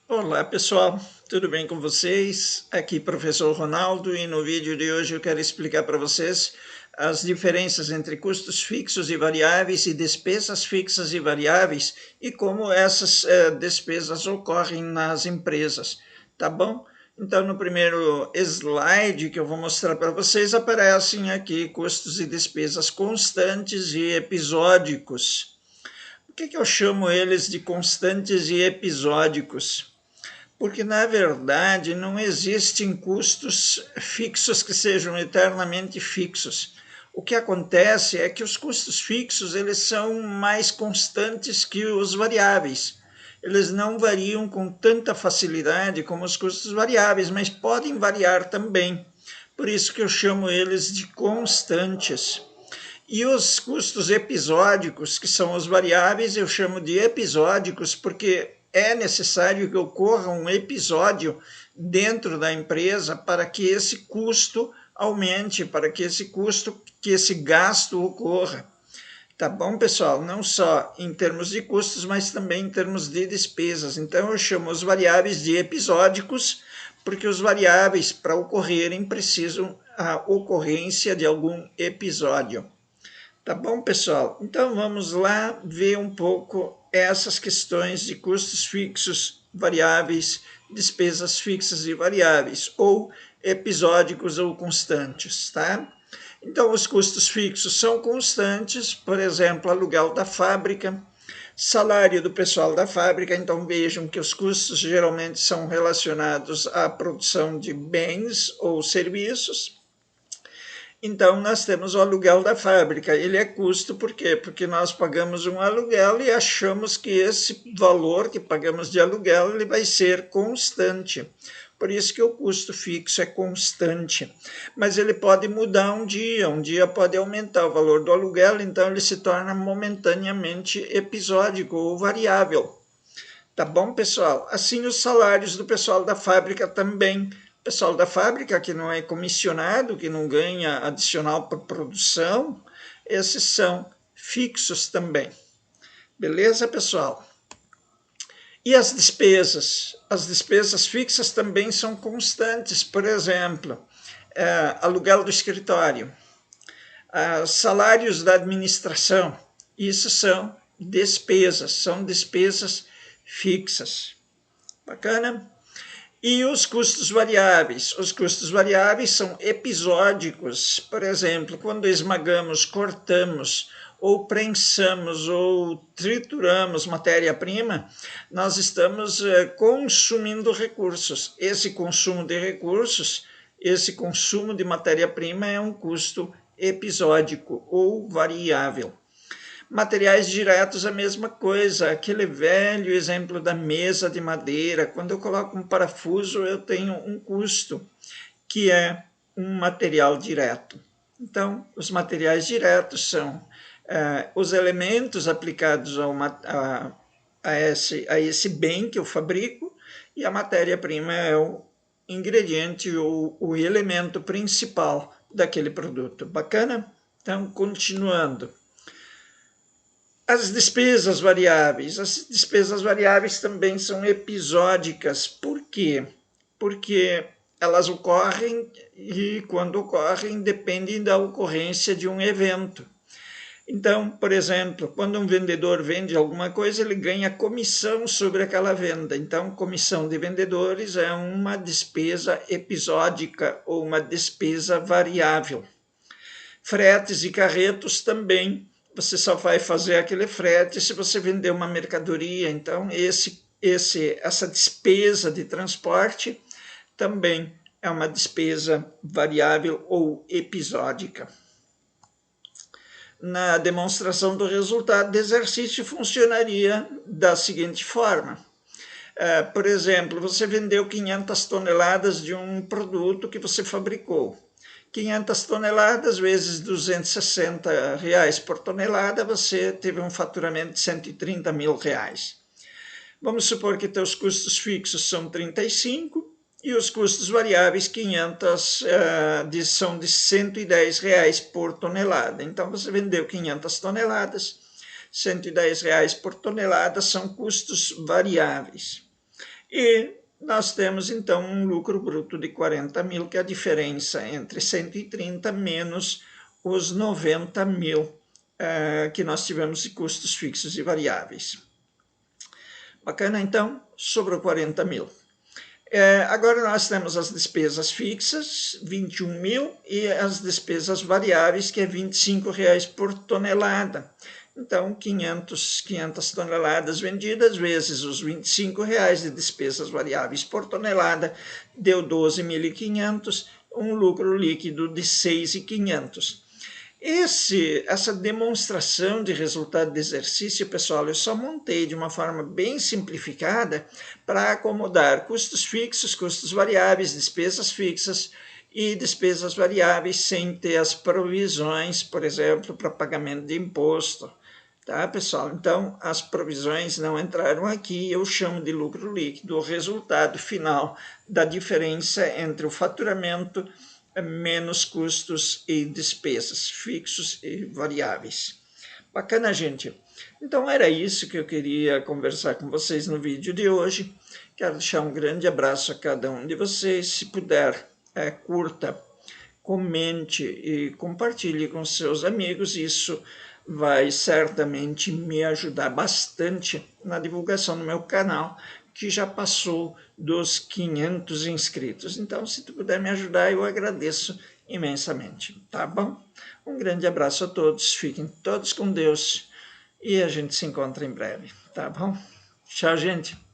Olá pessoal, tudo bem com vocês? Aqui professor Ronaldo e no vídeo de hoje eu quero explicar para vocês as diferenças entre custos fixos e variáveis e despesas fixas e variáveis e como essas despesas ocorrem nas empresas, tá bom? Então no primeiro slide que eu vou mostrar para vocês aparecem aqui custos e despesas constantes e episódicos. Por que eu chamo eles de constantes e episódicos? Porque, na verdade, não existem custos fixos que sejam eternamente fixos. O que acontece é que os custos fixos eles são mais constantes que os variáveis. Eles não variam com tanta facilidade como os custos variáveis, mas podem variar também. Por isso que eu chamo eles de constantes. E os custos episódicos, que são os variáveis, eu chamo de episódicos porque é necessário que ocorra um episódio dentro da empresa para que esse custo aumente, para que esse gasto ocorra. Tá bom, pessoal? Não só em termos de custos, mas também em termos de despesas. Então, eu chamo os variáveis de episódicos, porque os variáveis, para ocorrerem, precisam a ocorrência de algum episódio. Tá bom, pessoal? Então vamos lá ver um pouco essas questões de custos fixos, variáveis, despesas fixas e variáveis, ou episódicos ou constantes, tá? Então os custos fixos são constantes, por exemplo, aluguel da fábrica, salário do pessoal da fábrica, então vejam que os custos geralmente são relacionados à produção de bens ou serviços. Então, nós temos o aluguel da fábrica. Ele é custo, por quê? Porque nós pagamos um aluguel e achamos que esse valor que pagamos de aluguel ele vai ser constante. Por isso que o custo fixo é constante. Mas ele pode mudar um dia pode aumentar o valor do aluguel, então ele se torna momentaneamente episódico ou variável. Tá bom, pessoal? Assim, os salários do pessoal da fábrica também. O pessoal da fábrica que não é comissionado, que não ganha adicional por produção, esses são fixos também. Beleza, pessoal? E as despesas? As despesas fixas também são constantes. Por exemplo, aluguel do escritório, salários da administração. Isso são despesas fixas. Bacana? E os custos variáveis? Os custos variáveis são episódicos. Por exemplo, quando esmagamos, cortamos, ou prensamos, ou trituramos matéria-prima, nós estamos consumindo recursos. Esse consumo de recursos, esse consumo de matéria-prima é um custo episódico ou variável. Materiais diretos, a mesma coisa, aquele velho exemplo da mesa de madeira. Quando eu coloco um parafuso, eu tenho um custo, que é um material direto. Então, os materiais diretos são os elementos aplicados a esse bem que eu fabrico, e a matéria-prima é o ingrediente ou o elemento principal daquele produto. Bacana? Então, continuando. As despesas variáveis também são episódicas. Por quê? Porque elas ocorrem e, quando ocorrem, dependem da ocorrência de um evento. Então, por exemplo, quando um vendedor vende alguma coisa, ele ganha comissão sobre aquela venda. Então, comissão de vendedores é uma despesa episódica ou uma despesa variável. Fretes e carretos também. Você só vai fazer aquele frete se você vender uma mercadoria. Então, essa despesa de transporte também é uma despesa variável ou episódica. Na demonstração do resultado do exercício, funcionaria da seguinte forma. Por exemplo, você vendeu 500 toneladas de um produto que você fabricou. 500 toneladas vezes R$ 260 por tonelada, você teve um faturamento de R$ 130 mil. Vamos supor que teus custos fixos são 35 e os custos variáveis 500 são de R$ 110 por tonelada. Então você vendeu 500 toneladas, R$ 110 por tonelada são custos variáveis. E nós temos, então, um lucro bruto de 40 mil, que é a diferença entre 130 menos os 90 mil que nós tivemos de custos fixos e variáveis. Bacana, então, sobrou 40 mil. Agora nós temos as despesas fixas, 21 mil, e as despesas variáveis, que é R$25 por tonelada. Então, 500 toneladas vendidas, vezes os R$25 de despesas variáveis por tonelada, deu 12.500, um lucro líquido de 6.500. Essa demonstração de resultado de exercício, pessoal, eu só montei de uma forma bem simplificada para acomodar custos fixos, custos variáveis, despesas fixas e despesas variáveis sem ter as provisões, por exemplo, para pagamento de imposto. Tá, pessoal? Então, as provisões não entraram aqui, eu chamo de lucro líquido o resultado final da diferença entre o faturamento menos custos e despesas fixos e variáveis. Bacana, gente? Então era isso que eu queria conversar com vocês no vídeo de hoje. Quero deixar um grande abraço a cada um de vocês. Se puder, curta, comente e compartilhe com seus amigos. Isso vai certamente me ajudar bastante na divulgação do meu canal, que já passou dos 500 inscritos. Então, se tu puder me ajudar, eu agradeço imensamente, tá bom? Um grande abraço a todos, fiquem todos com Deus e a gente se encontra em breve, tá bom? Tchau, gente!